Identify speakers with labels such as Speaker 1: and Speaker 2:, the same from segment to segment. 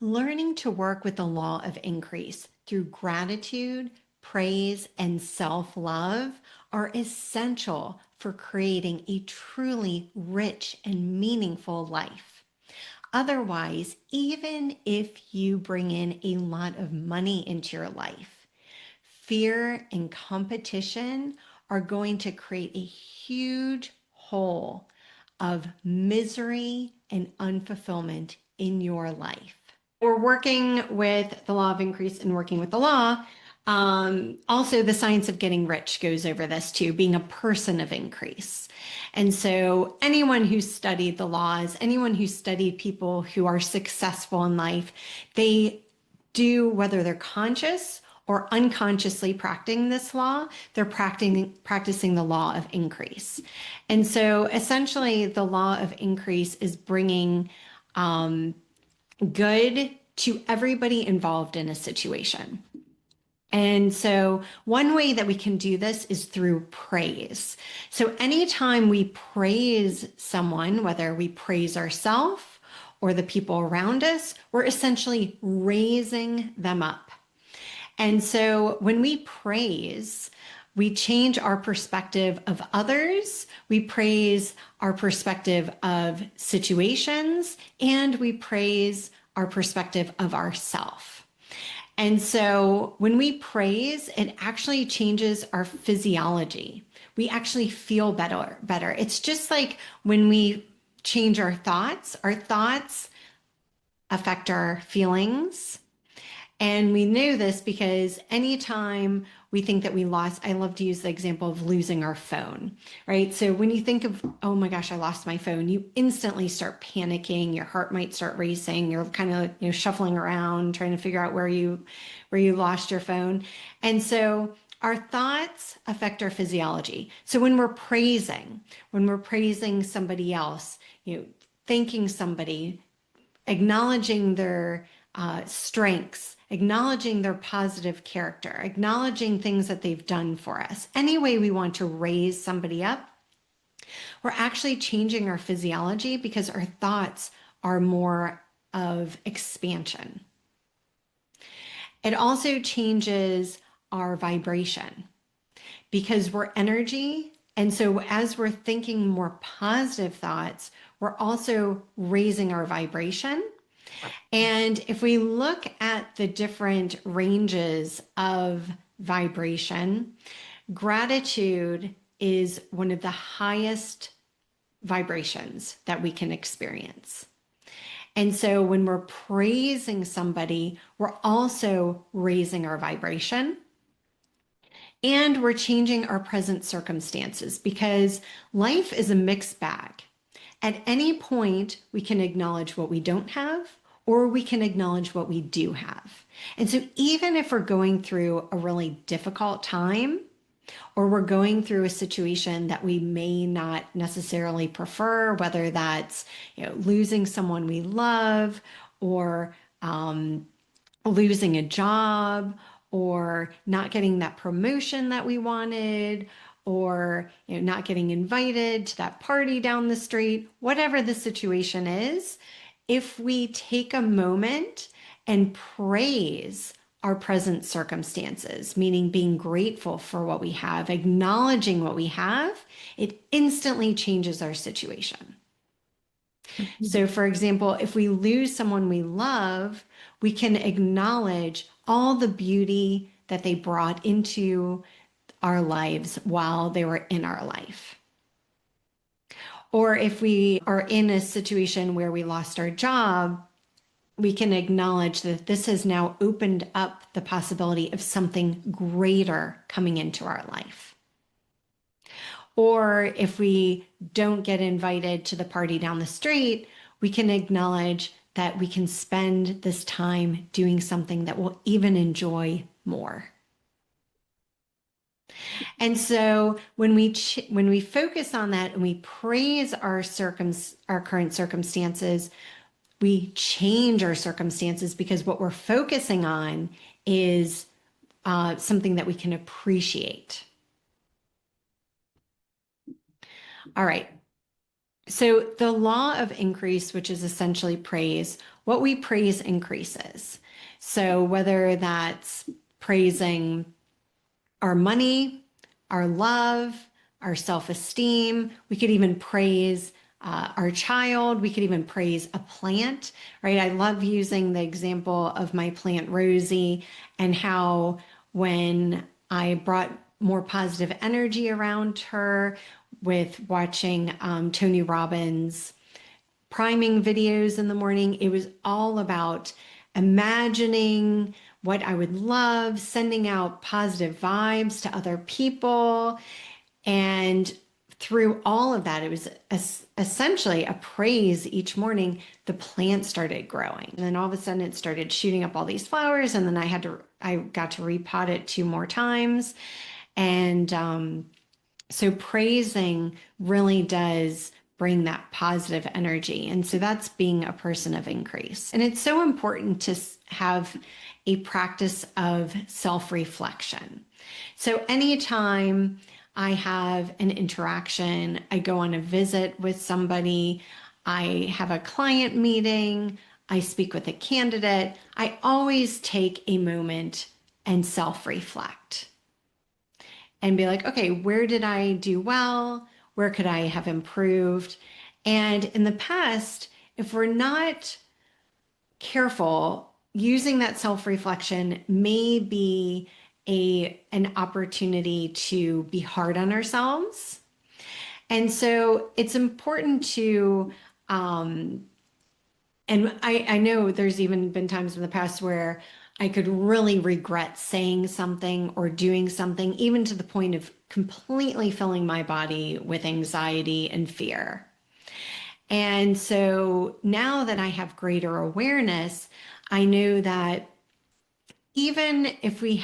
Speaker 1: Learning to work with the law of increase through gratitude, praise, and self-love are essential for creating a truly rich and meaningful life. Otherwise, even if you bring in a lot of money into your life, fear and competition are going to create a huge hole of misery and unfulfillment in your life. We're working with the law of increase and working with the law. Also, the science of getting rich goes over this too, being a person of increase. And so, anyone who's studied the laws, anyone who's studied people who are successful in life, they do, whether they're conscious or unconsciously practicing this law, they're practicing the law of increase. And so, essentially, the law of increase is bringing good to everybody involved in a situation. And so one way that we can do this is through praise. So anytime we praise someone, whether we praise ourselves or the people around us, we're essentially raising them up. And so when we praise, we change our perspective of others, we praise our perspective of situations, and we praise our perspective of ourself. And so when we praise, it actually changes our physiology. We actually feel better. It's just like when we change our thoughts affect our feelings. And we know this because anytime we think that we lost, I love to use the example of losing our phone, right? So when you think of, oh my gosh, I lost my phone, you instantly start panicking. Your heart might start racing. You're kind of, shuffling around, trying to figure out where you lost your phone. And so our thoughts affect our physiology. So when we're praising somebody else, thanking somebody, acknowledging their strengths, acknowledging their positive character, acknowledging things that they've done for us. Any way we want to raise somebody up, we're actually changing our physiology because our thoughts are more of expansion. It also changes our vibration because we're energy. And so as we're thinking more positive thoughts, we're also raising our vibration. And if we look at the different ranges of vibration, gratitude is one of the highest vibrations that we can experience. And so when we're praising somebody, we're also raising our vibration. And we're changing our present circumstances because life is a mixed bag. At any point, we can acknowledge what we don't have, or we can acknowledge what we do have. And so even if we're going through a really difficult time, or we're going through a situation that we may not necessarily prefer, whether that's losing someone we love, or losing a job, or not getting that promotion that we wanted, or not getting invited to that party down the street, whatever the situation is, if we take a moment and praise our present circumstances, meaning being grateful for what we have, acknowledging what we have, it instantly changes our situation. So for example, if we lose someone we love, we can acknowledge all the beauty that they brought into our lives while they were in our life. Or if we are in a situation where we lost our job, we can acknowledge that this has now opened up the possibility of something greater coming into our life. Or if we don't get invited to the party down the street, we can acknowledge that we can spend this time doing something that we'll even enjoy more. And so when we focus on that and we praise our current circumstances, we change our circumstances because what we're focusing on is something that we can appreciate. All right. So the law of increase, which is essentially praise, what we praise increases. So whether that's praising our money, our love, our self-esteem, we could even praise our child, we could even praise a plant, right? I love using the example of my plant Rosie and how when I brought more positive energy around her with watching Tony Robbins priming videos in the morning. It was all about imagining what I would love, sending out positive vibes to other people. And through all of that, it was essentially a praise each morning. The plant started growing. And then all of a sudden it started shooting up all these flowers. And then I got to repot it 2 more times. And so praising really does bring that positive energy. And so that's being a person of increase. And it's so important to have a practice of self-reflection. So anytime I have an interaction, I go on a visit with somebody, I have a client meeting, I speak with a candidate, I always take a moment and self-reflect and be like, okay, where did I do well? Where could I have improved? And in the past, if we're not careful, using that self-reflection may be an opportunity to be hard on ourselves. And so it's important to, and I know there's even been times in the past where I could really regret saying something or doing something, even to the point of completely filling my body with anxiety and fear. And so now that I have greater awareness, I know that even if we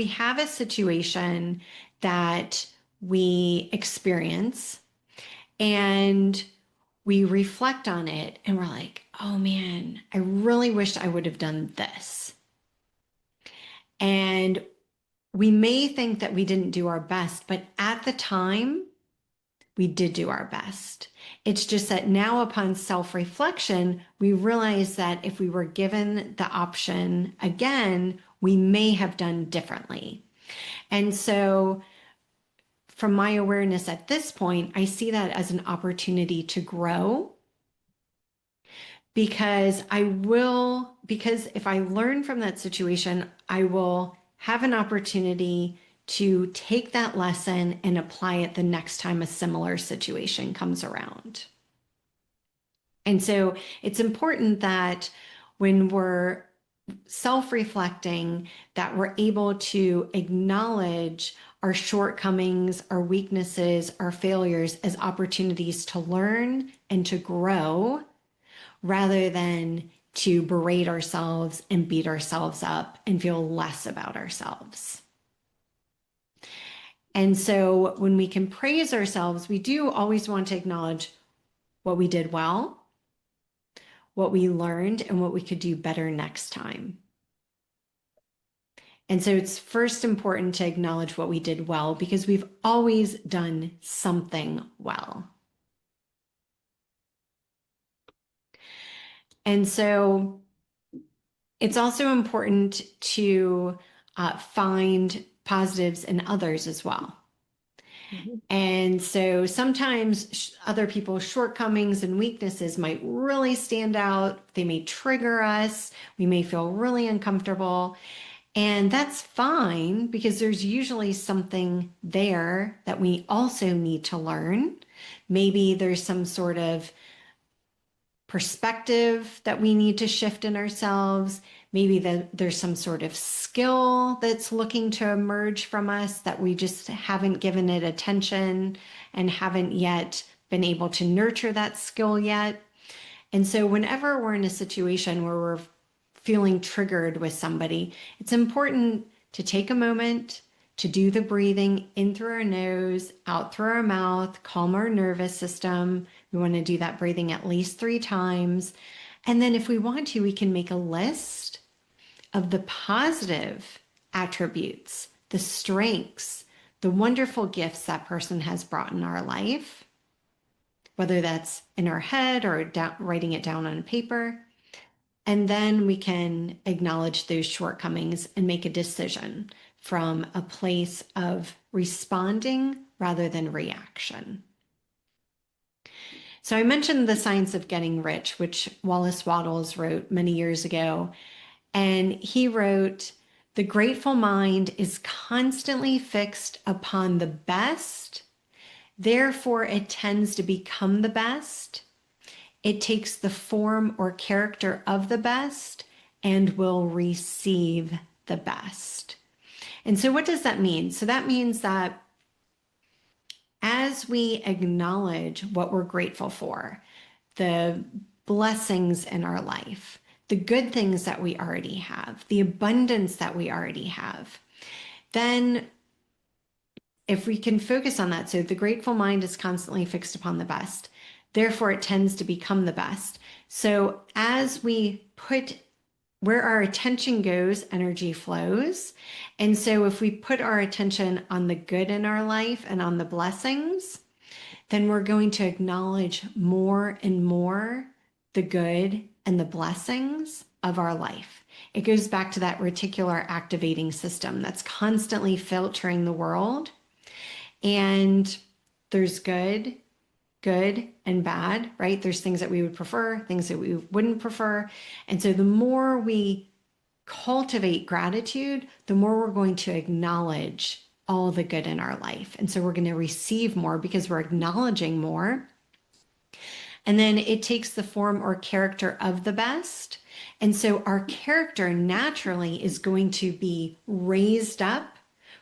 Speaker 1: have a situation that we experience and we reflect on it and we're like, oh man, I really wished I would have done this. And we may think that we didn't do our best, but at the time, we did do our best. It's just that now, upon self-reflection, we realize that if we were given the option again, we may have done differently. And so, from my awareness at this point, I see that as an opportunity to grow because because if I learn from that situation, I will have an opportunity to take that lesson and apply it the next time a similar situation comes around. And so it's important that when we're self-reflecting, that we're able to acknowledge our shortcomings, our weaknesses, our failures as opportunities to learn and to grow, rather than to berate ourselves and beat ourselves up and feel less about ourselves. And so when we can praise ourselves, we do always want to acknowledge what we did well, what we learned, and what we could do better next time. And so it's first important to acknowledge what we did well because we've always done something well. And so it's also important to find positives in others as well. Mm-hmm. And so sometimes other people's shortcomings and weaknesses might really stand out. They may trigger us. We may feel really uncomfortable. And that's fine because there's usually something there that we also need to learn. Maybe there's some sort of perspective that we need to shift in ourselves. Maybe there's some sort of skill that's looking to emerge from us that we just haven't given it attention and haven't yet been able to nurture that skill yet. And so whenever we're in a situation where we're feeling triggered with somebody, it's important to take a moment to do the breathing in through our nose, out through our mouth, calm our nervous system. We want to do that breathing at least 3 times. And then if we want to, we can make a list of the positive attributes, the strengths, the wonderful gifts that person has brought in our life, whether that's in our head or writing it down on paper. And then we can acknowledge those shortcomings and make a decision from a place of responding rather than reaction. So I mentioned The Science of Getting Rich, which Wallace Wattles wrote many years ago. And he wrote, "The grateful mind is constantly fixed upon the best. Therefore, it tends to become the best. It takes the form or character of the best and will receive the best." And so what does that mean? So that means that as we acknowledge what we're grateful for, the blessings in our life, the good things that we already have, the abundance that we already have, then if we can focus on that, so the grateful mind is constantly fixed upon the best, therefore it tends to become the best. So as we put where our attention goes, energy flows. And so if we put our attention on the good in our life and on the blessings, then we're going to acknowledge more and more the good and the blessings of our life. It goes back to that reticular activating system that's constantly filtering the world. And there's good, and bad, right? There's things that we would prefer, things that we wouldn't prefer. And so the more we cultivate gratitude, the more we're going to acknowledge all the good in our life. And so we're going to receive more because we're acknowledging more. And then it takes the form or character of the best. And so our character naturally is going to be raised up.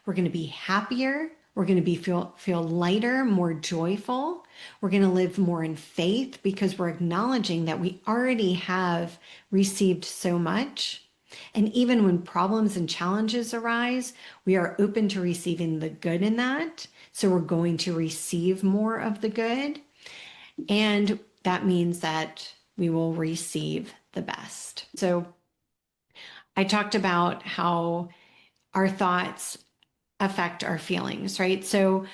Speaker 1: We're going to be happier. We're going to feel lighter, more joyful. We're going to live more in faith because we're acknowledging that we already have received so much. And even when problems and challenges arise, we are open to receiving the good in that. So we're going to receive more of the good. And that means that we will receive the best. So I talked about how our thoughts affect our feelings, right? So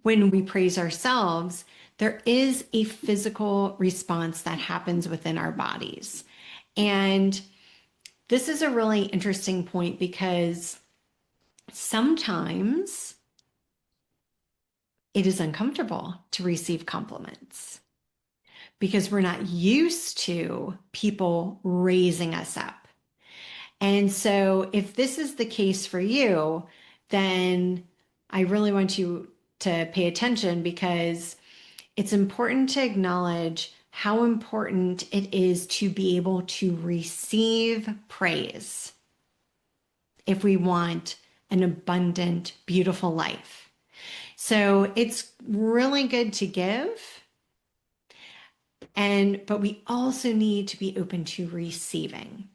Speaker 1: when we praise ourselves, there is a physical response that happens within our bodies. And this is a really interesting point because sometimes it is uncomfortable to receive compliments because we're not used to people raising us up. And so if this is the case for you, then I really want you to pay attention because it's important to acknowledge how important it is to be able to receive praise if we want an abundant, beautiful life. So it's really good to give, but we also need to be open to receiving.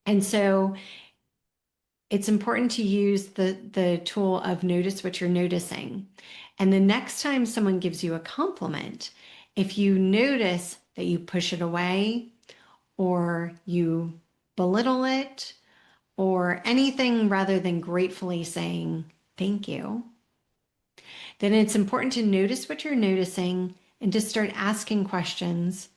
Speaker 1: And so it's important to use the tool of notice what you're noticing. And the next time someone gives you a compliment, if you notice that you push it away or you belittle it or anything rather than gratefully saying thank you, then it's important to notice what you're noticing and to start asking questions.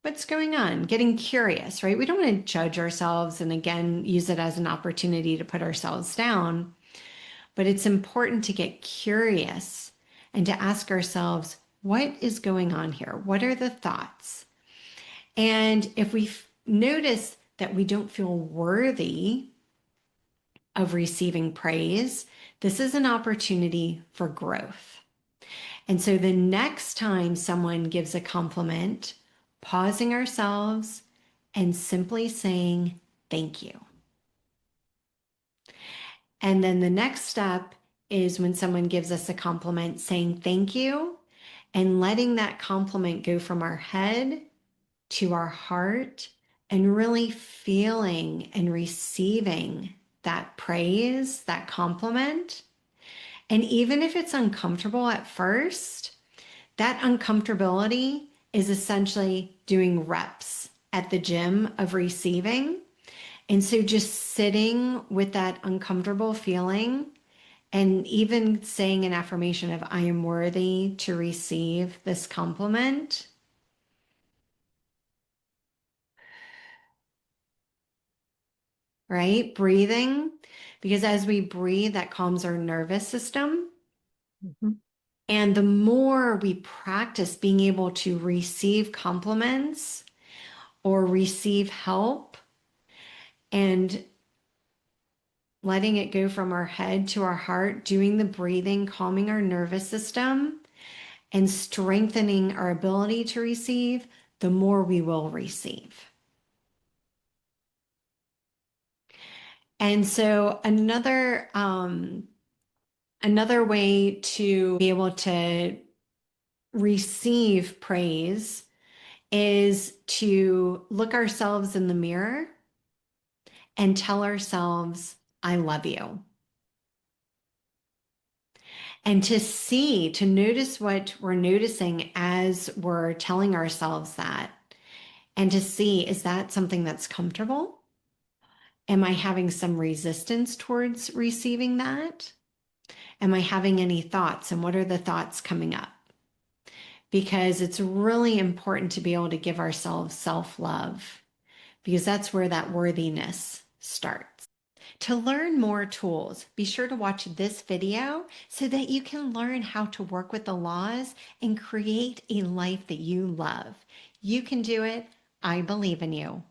Speaker 1: What's going on? Getting curious, right? We don't want to judge ourselves and again, use it as an opportunity to put ourselves down. But it's important to get curious and to ask ourselves, what is going on here? What are the thoughts? And if we notice that we don't feel worthy of receiving praise, this is an opportunity for growth. And so the next time someone gives a compliment, pausing ourselves and simply saying thank you. And then the next step is when someone gives us a compliment, saying thank you and letting that compliment go from our head to our heart and really feeling and receiving that praise, that compliment. And even if it's uncomfortable at first, that uncomfortability is essentially doing reps at the gym of receiving. And so just sitting with that uncomfortable feeling and even saying an affirmation of I am worthy to receive this compliment right? Breathing, because as we breathe, that calms our nervous system.
Speaker 2: Mhm.
Speaker 1: And the more we practice being able to receive compliments or receive help and letting it go from our head to our heart, doing the breathing, calming our nervous system, and strengthening our ability to receive, the more we will receive. And so another way to be able to receive praise is to look ourselves in the mirror and tell ourselves, I love you. And to notice what we're noticing as we're telling ourselves that, and to see, is that something that's comfortable? Am I having some resistance towards receiving that? Am I having any thoughts? And what are the thoughts coming up? Because it's really important to be able to give ourselves self love, because that's where that worthiness starts. To learn more tools, be sure to watch this video so that you can learn how to work with the laws and create a life that you love. You can do it. I believe in you.